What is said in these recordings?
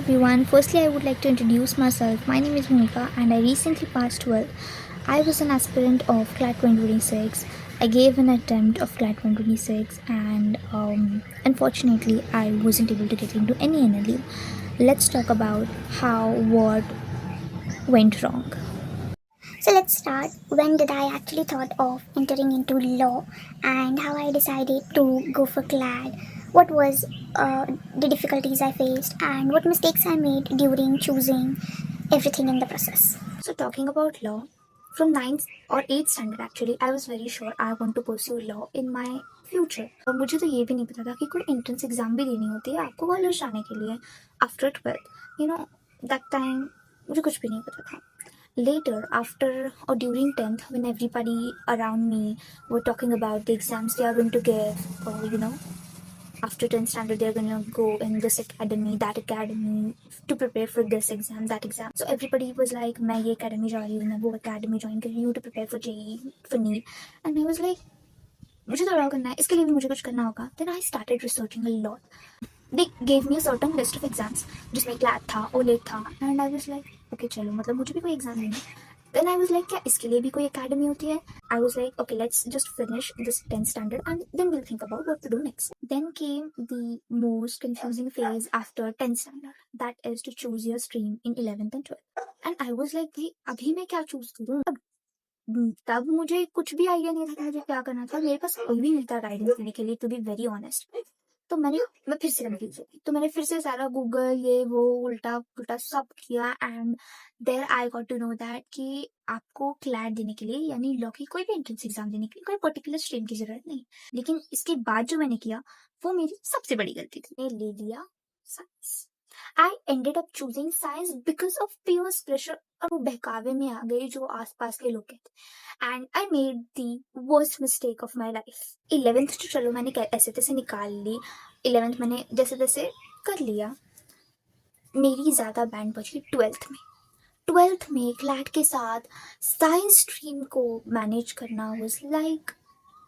everyone. Firstly, I would like to introduce myself. My name is Bhumika and I recently passed 12. I was an aspirant of CLAT 2026. I gave an attempt of CLAT 2026 and unfortunately, I wasn't able to get into any NLU. Let's talk about what went wrong. So let's start. When did I actually thought of entering into law and how I decided to go for CLAD? What was the difficulties I faced and what mistakes I made during choosing everything in the process? So, talking about law, from 9th or 8th standard actually, I was very sure I want to pursue law in my future. और मुझे तो ये भी नहीं पता था कि कोई एंट्रेंस एग्जाम भी देनी होती है आपको कॉलेज जाने के लिए आफ्टर 12th दैट टाइम मुझे कुछ भी नहीं पता था। Later, after or during 10th, when everybody around me were talking about the exams they are going to give, or after 10th standard they're going to go in this academy, that academy to prepare for this exam, that exam. So everybody was like, मैं ये academy जा रही हूँ, मैं वो academy join कर रही हूँ to prepare for JEE, for NEET. And I was like, मुझे तो लॉ करना है, इसके लिए भी मुझे कुछ करना होगा. Then I started researching a lot. They gave me a certain list of exams जिसमें क्लैट था, ओलेट था, and I was like, okay चलो, मतलब मुझे भी कोई एग्जाम नहीं है. Then I was like, क्या इसके लिए भी कोई academy होती है? I was like, okay, let's just finish this 10th standard and then we'll think about what to do next. Then came the most confusing phase after 10th standard. That is to choose your stream in 11th and 12th. And I was like, भाई अभी मैं क्या choose करूँ? तब मुझे कुछ भी idea नहीं था कि मुझे क्या करना था. मेरे पास कोई भी नहीं था गाइडेंस देने के लिए, टू बी वेरी ऑनेस्ट. तो मैं फिर से कंफ्यूज हो गई. तो मैंने फिर से सारा गूगल ये वो उल्टा उल्टा सब किया and there I got to know that कि आपको क्लैट देने के लिए यानी लॉ की कोई भी एंट्रेंस एग्जाम देने के लिए कोई पर्टिकुलर स्ट्रीम की जरूरत नहीं. लेकिन इसके बाद जो मैंने किया वो मेरी सबसे बड़ी गलती थी. मैं ले लिया science. I ended up choosing science because of peers pressure. और वो बहकावे में आ गई जो आसपास के लोग कहते. And I made the worst mistake of my life. 11th तो चलो मैंने ऐसे तैसे निकाल ली. 11th मैंने जैसे तैसे कर लिया. मेरी ज़्यादा बैंड बची 12th में. 12th में क्लैट के साथ साइंस स्ट्रीम को मैनेज करना was like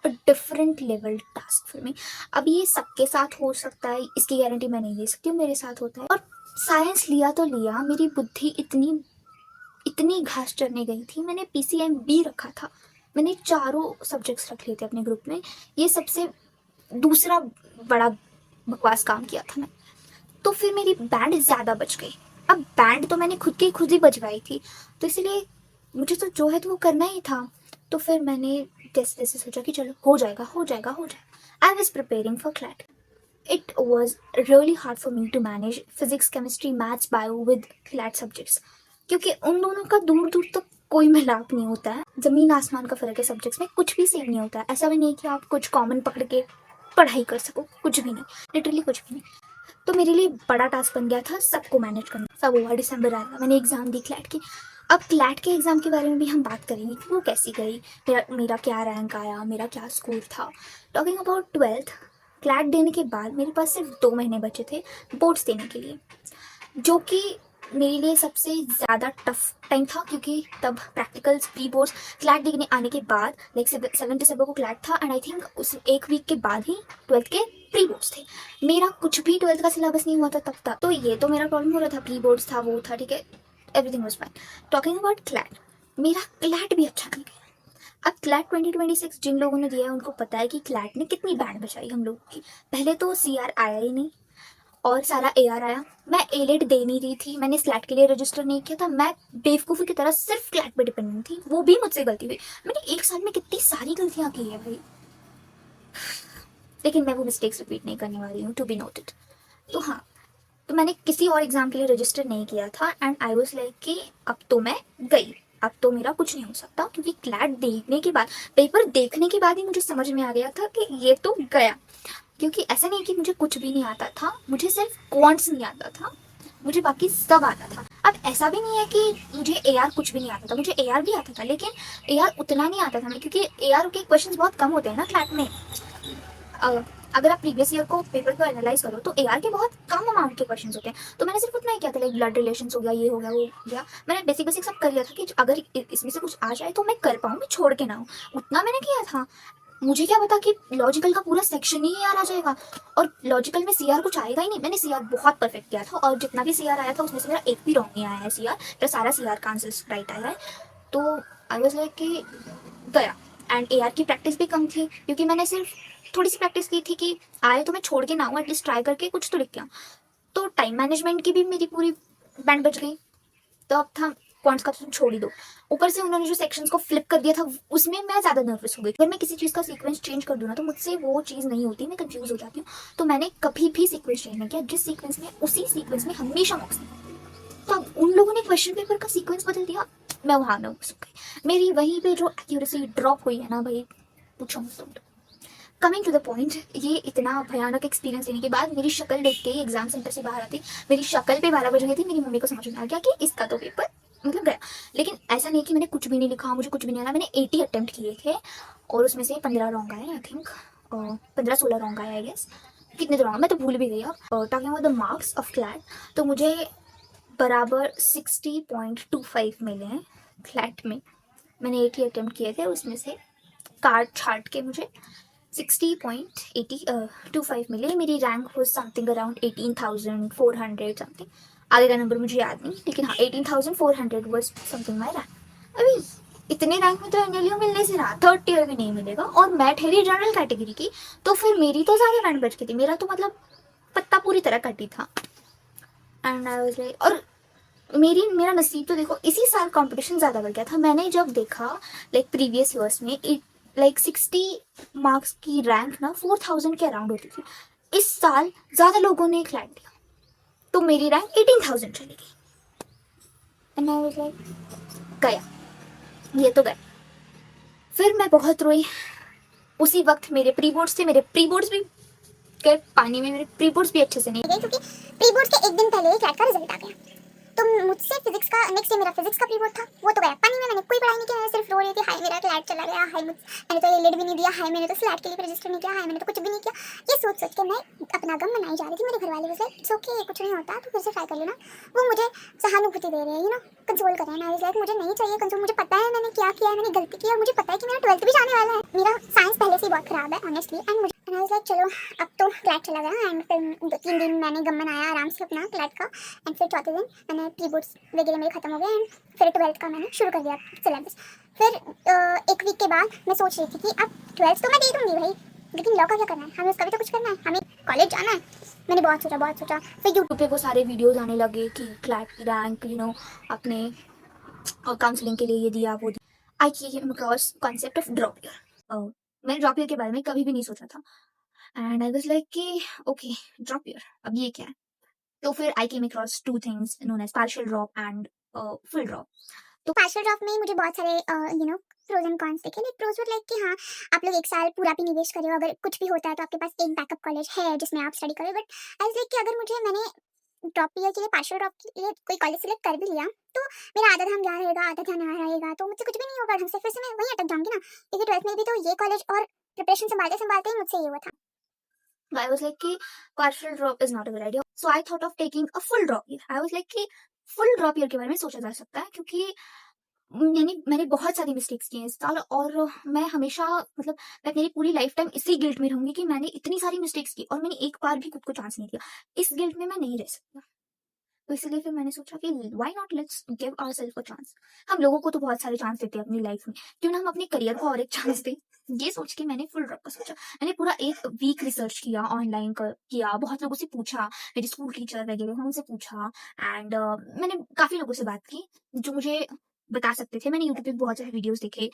a different level task for me. अब ये सबके साथ हो सकता है इसकी गारंटी मैं नहीं दे सकती हूँ, मेरे साथ होता है. और साइंस लिया तो लिया, मेरी बुद्धि इतनी इतनी घास चढ़ने गई थी. मैंने PCM-B रखा था. मैंने चारों सब्जेक्ट्स रख लिए थे अपने ग्रुप में. ये सबसे दूसरा बड़ा बकवास काम किया था मैं. तो फिर मेरी बैंड ज़्यादा बच गई. अब बैंड तो मैंने खुद ही बजवाई थी, तो इसलिए मुझे तो जो है तो वो करना ही था. तो फिर मैंने जैसे जैसे सोचा कि चलो हो जाएगा हो जाएगा हो जाएगा. I was preparing for CLAT. It was really hard for me to manage physics chemistry maths bio with CLAT subjects, क्योंकि उन दोनों का दूर दूर तक कोई मिलाप नहीं होता है. जमीन आसमान का फर्क है सब्जेक्ट्स में, कुछ भी सेम नहीं होता है. ऐसा भी नहीं कि आप कुछ कॉमन पकड़ के पढ़ाई कर सको, कुछ भी नहीं, लिटरली कुछ भी नहीं. तो मेरे लिए बड़ा टास्क बन गया था सबको मैनेज करना. सब हुआ, दिसंबर आया, मैंने एग्ज़ाम दी क्लैट की. अब क्लैट के एग्ज़ाम के बारे में भी हम बात करेंगे कि वो कैसी गई, मेरा क्या रैंक आया, मेरा क्या स्कोर था. टॉकिंग अबाउट 12th, क्लैट देने के बाद मेरे पास सिर्फ 2 महीने बचे थे बोर्ड्स देने के लिए, जो कि मेरे लिए सबसे ज़्यादा टफ टाइम था, क्योंकि तब प्रैक्टिकल्स प्री बोर्ड्स क्लैट देने आने के बाद लाइक 7 दिसंबर को क्लैट था एंड आई थिंक उस एक वीक के बाद ही 12th के प्री बोर्ड्स थे. मेरा कुछ भी 12th का सिलेबस नहीं हुआ था तब तक. तो ये तो मेरा प्रॉब्लम हो रहा था. प्री बोर्ड्स था, वो था, ठीक है, everything was fine. Talking about CLAT, मेरा क्लैट भी अच्छा नहीं गया. अब क्लैट 2026 जिन लोगों ने दिया है उनको पता है कि क्लैट ने कितनी बैंड बचाई हम लोगों की. पहले तो CR आया ही नहीं और सारा AR आया. मैं एलेट दे नहीं रही थी, मैंने स्लैट के लिए रजिस्टर नहीं किया था. मैं बेवकूफ़ी की तरह सिर्फ क्लैट पे डिपेंडेंट थी. वो भी मुझसे गलती हुई. मैंने एक साल में कितनी सारी गलतियाँ की है भाई, लेकिन मैं वो मिस्टेक्स रिपीट नहीं करने वाली हूँ, टू बी नोटेड. तो हाँ, तो मैंने किसी और एग्ज़ाम के लिए रजिस्टर नहीं किया था एंड आई वॉज लाइक कि अब तो मैं गई, अब तो मेरा कुछ नहीं हो सकता. क्योंकि क्लैट देखने के बाद, पेपर देखने के बाद ही मुझे समझ में आ गया था कि ये तो गया. क्योंकि ऐसा नहीं कि मुझे कुछ भी नहीं आता था, मुझे सिर्फ क्वांट्स नहीं आता था, मुझे बाकी सब आता था. अब ऐसा भी नहीं है कि मुझे AR कुछ भी नहीं आता था, मुझे AR भी आता था, लेकिन AR उतना नहीं आता था. क्योंकि AR के क्वेश्चंस बहुत कम होते हैं ना क्लैट में. अगर आप प्रीवियस ईयर को पेपर को एनालाइज करो तो AR के बहुत कम अमाउंट के क्वेश्चंस होते हैं. तो मैंने सिर्फ उतना ही किया था, लाइक ब्लड रिलेशंस हो गया, ये हो गया, वो हो गया. मैंने बेसिक सब कर लिया था कि अगर इसमें से कुछ आ जाए तो मैं कर पाऊँ, मैं छोड़ के ना हूँ, उतना मैंने किया था. मुझे क्या पता कि लॉजिकल का पूरा सेक्शन ही यार आ जाएगा, और लॉजिकल में सीआर कुछ आएगा ही नहीं। मैंने सीआर बहुत परफेक्ट किया था, और जितना भी सीआर आया था उसमें से मेरा एक भी रॉन्ग नहीं आया है सीआर, मेरा सारा सीआर का आंसर राइट आया है। तो आई वाज लाइक कि गया। एंड एआर की प्रैक्टिस भी कम थी, क्योंकि मैंने सिर्फ थोड़ी सी प्रैक्टिस की थी कि आए तो मैं छोड़ के ना आऊँ, एटलीस्ट ट्राई करके कुछ तो लिख के आऊँ। तो टाइम मैनेजमेंट की भी मेरी पूरी बैंड बज गई। तो अब था पॉइंट्स का तो तुम छोड़ ही दो, ऊपर से उन्होंने जो सेक्शंस को फ्लिप कर दिया था उसमें मैं ज़्यादा नर्वस हो गई। अगर मैं किसी चीज़ का सीक्वेंस चेंज कर दूँ ना तो मुझसे वो चीज़ नहीं होती, मैं कंफ्यूज हो जाती हूँ। तो मैंने कभी भी सीक्वेंस चेंज नहीं किया, जिस सीक्वेंस में उसी सीक्वेंस में हमेशा मॉक्स। तो अब उन लोगों ने क्वेश्चन पेपर का सीक्वेंस बदल दिया, मैं वहाँ नर्वस हो गई। मेरी वहीं पे जो एक्यूरेसी ड्रॉप हुई है ना भाई, पूछो मत। कमिंग टू द पॉइंट, ये इतना भयानक एक्सपीरियंस लेने के बाद मेरी शक्ल देख के ही एग्जाम सेंटर से बाहर आती, मेरी शक्ल पे 12 बज गई थी। मेरी मम्मी को समझ में आ गया कि इसका तो पेपर मतलब गया। लेकिन ऐसा नहीं कि मैंने कुछ भी नहीं लिखा, मुझे कुछ भी नहीं आया। मैंने 80 अटेम्प्ट किए थे और उसमें से 15 रॉन्ग आए आई थिंक, 15-16 रॉन्ग आए आई गेस। कितने तो रॉन्ग मैं तो भूल भी गई। अब talking about the marks of CLAT, तो मुझे बराबर 60.25 मिले हैं क्लैट में। मैंने 80 अटेम्प्ट किए थे, उसमें से काट छाट के मुझे 60.25 मिले। मेरी रैंक हो समथिंग अराउंड 18,400 समथिंग। आगे का नंबर मुझे याद नहीं, लेकिन हाँ 18,400 वॉज समथिंग माई रैंक। अभी इतने रैंक में तो एनएलयू मिलने से रहा, थर्ड टीयर भी नहीं मिलेगा, और मैं ठहरी जनरल कैटेगरी की, तो फिर मेरी तो ज़्यादा बैंड बच गई थी। मेरा तो मतलब पत्ता पूरी तरह कटी था। एंड आई वाज लाइक, और मेरा नसीब तो देखो इसी साल कंपटीशन ज़्यादा बढ़ गया था। मैंने जब देखा लाइक प्रीवियस ईयर्स में लाइक 60 मार्क्स की रैंक ना 4,000 के अराउंड होती थी। इस साल ज़्यादा लोगों ने क्लैट दिया, तो मेरी रैंक 18,000 चली गई। एंड आई वाज लाइक गया, ये तो गया। फिर मैं बहुत रोई। उसी वक्त मेरे प्री बोर्ड्स थे, मेरे प्री बोर्ड्स भी गए पानी में, मेरे प्री बोर्ड्स भी अच्छे से नहीं गई, क्योंकि प्री बोर्ड के एक दिन पहले ही क्लैट का रिजल्ट आ गया। तो मुझसे फिजिक्स का नेक्स्ट डे मेरा फिजिक्स का प्री बोर्ड था, वो तो गया पानी में। मैंने कोई पढ़ाई नहीं की, मैंने सिर्फ रो रही थी, हाय मेरा क्लैट चला गया, हाय मैंने तो एलएड भी नहीं दिया, हाय मैंने तो स्लैट के लिए रजिस्टर नहीं किया, हाय मैंने तो कुछ भी नहीं किया। ये सोच सोच के मैं अपना गम मनाई जा रही थी। मेरे घर वाले वैसे इट्स ओके, कुछ नहीं होता, तो फिर से ट्राई कर लेना। वो मुझे सहानुभूति दे रहे हैं, कंसोल कर रहे हैं। आई लाइक मुझे नहीं चाहिए कंसोल, मुझे पता है मैंने क्या किया है, मैंने गलती की है, और मुझे पता है कि मेरा 12th भी जाने वाला है। मेरा साइंस पहले से ही बहुत खराब है honestly. And I was like चलो अब तो क्लैट चला गया। एंड फिर 3 दिन मैंने गम मनाया आराम से अपना क्लैट का। एंड फिर चौथे दिन मैंने प्री बोर्ड्स वगैरह मेरे खत्म हो गए, एंड फिर 12th का मैंने शुरू कर दिया सिलेबस। फिर एक वीक के बाद मैं सोच रही थी कि अब 12th तो मैं दे दूँगी भाई, लेकिन लॉ का क्या करना है, हमें उसका भी तो कुछ करना है, हमें कॉलेज जाना है। मैंने बहुत सोचा। फिर यूट्यूब पे वो सारे वीडियोस आने लगे कि क्लैट की रैंक अपने काउंसलिंग के लिए ये दिया वो दिया। I came across concept of drop year. मैंने ड्रॉप ईयर के बारे में कभी भी नहीं सोचा था। एंड आई वाज लाइक कि ओके ड्रॉप ईयर, अब ये क्या है। तो फिर I came across two things known as partial drop and full drop. तो पार्शियल ड्रॉप में मुझे बहुत सारे प्रोज एंड कॉन्स दिखे। लाइक प्रोज लाइक कि हाँ आप लोग एक साल पूरा भी निवेश करे हो, अगर कुछ भी होता है तो आपके पास एक बैकअप कॉलेज है जिसमें आप स्टडी करो। बट आई लाइक कि अगर मैंने ड्रॉप ईयर के लिए पार्शियल ड्रॉप के लिए कोई कॉलेज सिलेक्ट कर भी लिया, तो मेरा आधा ध्यान यहाँ रहेगा, आधा ध्यान यहाँ रहेगा, तो मुझसे कुछ भी नहीं होगा ढंग से, फिर से मैं वहीं अटक जाऊंगी ना। क्योंकि 12th में भी तो ये कॉलेज और प्रिपरेशन संभालते संभालते ही मुझसे ये हुआ था। I was like कि partial drop is not a good idea. So I thought of taking a full drop year. I was like कि full drop year के बारे में सोचा जा सकता है, क्योंकि यानी मैंने बहुत सारी मिस्टेक्स की हैं इस साल, और मैं हमेशा मतलब मैं मेरी पूरी लाइफ टाइम इसी गिल्ट में रहूंगी कि मैंने इतनी सारी मिस्टेक्स की और मैंने एक बार भी खुद को चांस नहीं दिया। इस गिल्ट में मैं नहीं रह सकता। तो इसलिए फिर मैंने सोचा कि why not let's give ourself a chance. हम लोगों को तो बहुत सारे चांस देते हैं अपनी लाइफ में, क्यों ना हम अपने करियर को और एक चांस दें। ये सोच के मैंने फुल ड्रॉप का सोचा। मैंने पूरा एक वीक रिसर्च किया, ऑनलाइन किया, बहुत लोगों से पूछा, मेरे स्कूल टीचर वगैरह हैं उनसे पूछा। एंड मैंने काफी लोगों से बात की जो मुझे बता सकते थे। मैंने यूट्यूब पे बहुत सारे वीडियोस देखे।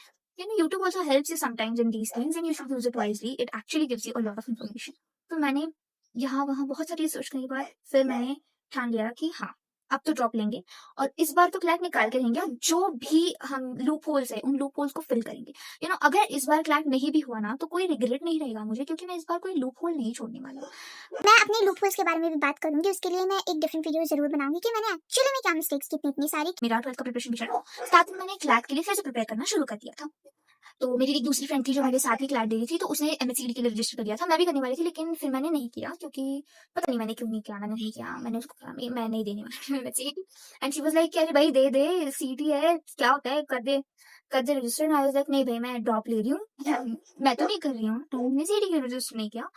YouTube also helps you sometimes in these things and you should use it wisely. It actually gives you a lot of information. तो मैंने यहाँ वहाँ बहुत सारी रिसर्च करने के बाद फिर मैंने ठान लिया कि हाँ अब तो ड्रॉप लेंगे, और इस बार तो क्लैट निकाल के रहेंगे, और जो भी हम लूप होल्स है उन लूप होल्स को फिल करेंगे। अगर इस बार क्लैट नहीं भी हुआ ना तो कोई रिग्रेट नहीं रहेगा मुझे, क्योंकि मैं इस बार कोई लूप होल नहीं छोड़ने वाला हूँ। मैं अपने लूप होल्स के बारे में भी बात करूंगी, उसके लिए मैं एक डिफरेंट वीडियो जरूर बनाऊंगी कि मैंने एक्चुअली में क्या मिस्टेक्स की इतनी सारी। मेरा 12th का प्रिपरेशन भी चल साथ में मैंने क्लैट के लिए फिर से प्रिपेयर करना शुरू कर दिया था। तो मेरी एक दूसरी फ्रेंड थी जो मेरे साथ ही क्लैट दे रही थी, तो उसने एमएससीडी के लिए रजिस्टर कर दिया था। मैं भी करने वाली थी, लेकिन फिर मैंने नहीं किया, क्योंकि पता नहीं मैंने क्यों नहीं किया। मैंने नहीं किया, मैंने उसको कहा मैं नहीं देने वाली MSCD. And she was like अरे भाई दे दे, सीटी है क्या होता है कर दे। कर दे रजिस्टर, आई वाज लाइक नहीं भाई मैं ड्रॉप ले रही हूँ, मैं तो नहीं कर रही हूँ, तो मैंने सीईटी के लिए रजिस्टर नहीं किया।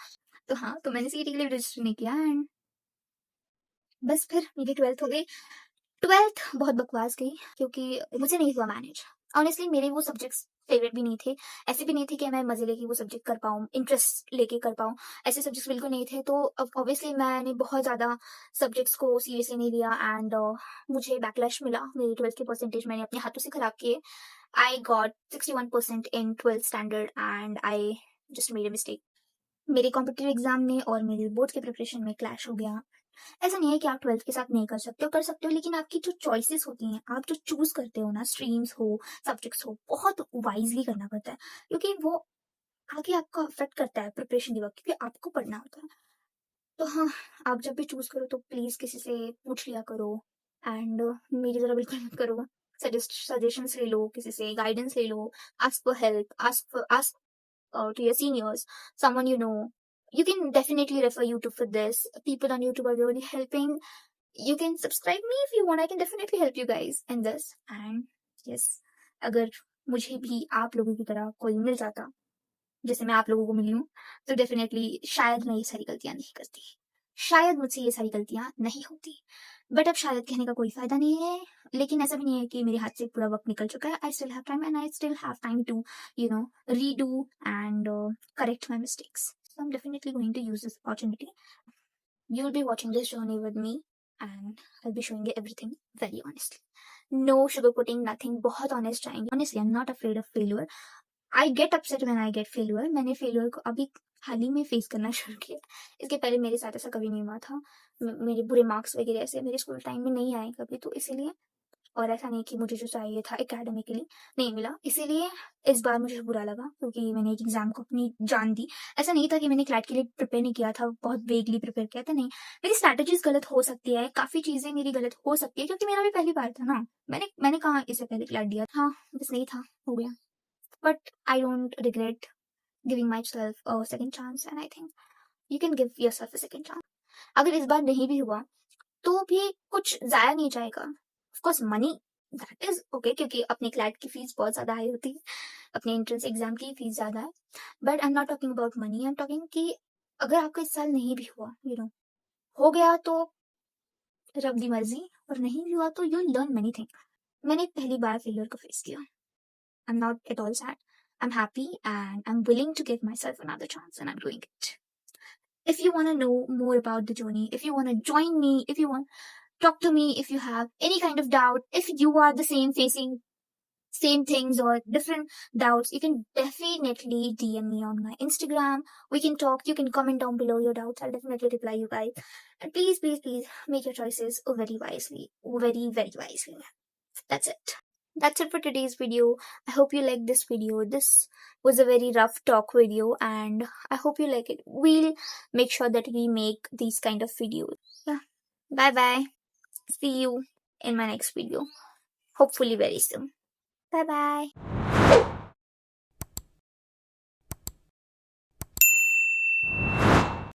तो हाँ, तो मैंने सीईटी के लिए रजिस्टर नहीं किया एंड बस फिर मेरी 12th हो गई। 12th बहुत बकवास गई क्योंकि मुझे नहीं हुआ मैनेज। ऑनेस्टली मेरे वो सब्जेक्ट्स फेवरेट भी नहीं थे, ऐसे भी नहीं थे कि मैं मजे लेके वो सब्जेक्ट कर पाऊँ, इंटरेस्ट लेके कर पाऊँ, ऐसे सब्जेक्ट्स बिल्कुल नहीं थे। तो ऑब्वियसली मैंने बहुत ज़्यादा सब्जेक्ट्स को सीरियसली नहीं लिया एंड मुझे बैकलैश मिला। मेरी 12th के परसेंटेज मैंने अपने हाथों से खराब किए। I got 61% in 12th standard and I just made a mistake. मेरे कॉम्पिटिटिव एग्जाम में और मेरे बोर्ड के प्रिपरेशन में क्लैश हो गया। ऐसा नहीं है कि आप 12th के साथ नहीं कर सकते हो, लेकिन आपकी जो चॉइसेस होती हैं, आप जो चूज करते हो ना, स्ट्रीम्स हो, सब्जेक्ट्स हो, बहुत वाइजली करना पड़ता है क्योंकि वो आगे आपको अफेक्ट करता है प्रिपरेशन के वक्त, क्योंकि आपको पढ़ना होता है। तो हाँ, आप जब भी चूज करो तो प्लीज किसी से पूछ लिया करो एंड मेरी तरह बिल्कुल मत करो। सजेशंस ले लो, किसी से गाइडेंस ले लो, ask for help, ask to your seniors, someone you know. You can definitely refer YouTube for this. People on YouTube are really helping. You can subscribe me if you want. I can definitely help you guys in this. And yes, अगर मुझे भी आप लोगों की तरह कोई मिल जाता जैसे मैं आप लोगों को मिली हूँ, तो डेफिनेटली शायद मैं ये सारी गलतियां नहीं करती, शायद मुझसे ये सारी गलतियां नहीं होती। बट अब शायद कहने का कोई फायदा नहीं है, लेकिन ऐसा भी नहीं है कि मेरे हाथ से पूरा वक्त निकल चुका है। I still have time and I still have time to redo and correct my mistakes. So I am definitely going to use this opportunity. You will be watching this journey with me and I'll be showing you everything very honestly. No sugarcoating, nothing. बहुत honest रहेंगे. Honestly, I'm not afraid of failure. I get upset when I get failure. मैंने failure को अभी हाल ही में face करना शुरू किया। इसके पहले मेरे साथ ऐसा कभी नहीं हुआ था। मेरे बुरे मार्क्स वगैरह ऐसे मेरे स्कूल टाइम में नहीं आए कभी, तो इसीलिए, और ऐसा नहीं कि मुझे जो चाहिए था एकेडमिकली नहीं मिला, इसीलिए इस बार मुझे बुरा लगा क्योंकि मैंने एक एग्जाम को अपनी जान दी। ऐसा नहीं था कि मैंने क्लैट के लिए प्रिपेयर नहीं किया था, बहुत वेगली प्रिपेयर किया था, नहीं। मेरी स्ट्रैटेजीज गलत हो सकती है, काफी चीजें मेरी गलत हो सकती है क्योंकि मेरा भी पहली बार था ना। मैंने कहा इससे पहले क्लैट दिया, हाँ बस नहीं था, हो गया। But I don't regret giving my self a second chance and I think you can give your self a second chance. अगर इस बार नहीं भी हुआ तो भी कुछ जाया नहीं जाएगा। Of course money that is okay, क्योंकि अपने क्लैट की फीस बहुत ज्यादा हाई होती है, अपने एंट्रेंस एग्जाम की फीस ज्यादा है। But I am not talking about money, I am talking कि अगर आपका इस साल नहीं भी हुआ, हो गया तो रब दी मर्जी, और नहीं भी हुआ तो यू लर्न मेनी थिंग। मैंने पहली बार फेलियर को फेस किया। I am not at all sad, I am happy and I am willing to give myself another chance and I am doing it. If you want to know more about the journey, if you want to join me, if you want talk to me, if you have any kind of doubt, if you are the same facing same things or different doubts, you can definitely DM me on my Instagram. We can talk. You can comment down below your doubts. I'll definitely reply you guys. And please, please, please make your choices very wisely, very, very wisely. That's it. That's it for today's video. I hope you liked this video. This was a very rough talk video and I hope you like it. We'll make sure that we make these kind of videos. Yeah. Bye bye. See you in my next video. Hopefully very soon. Bye bye.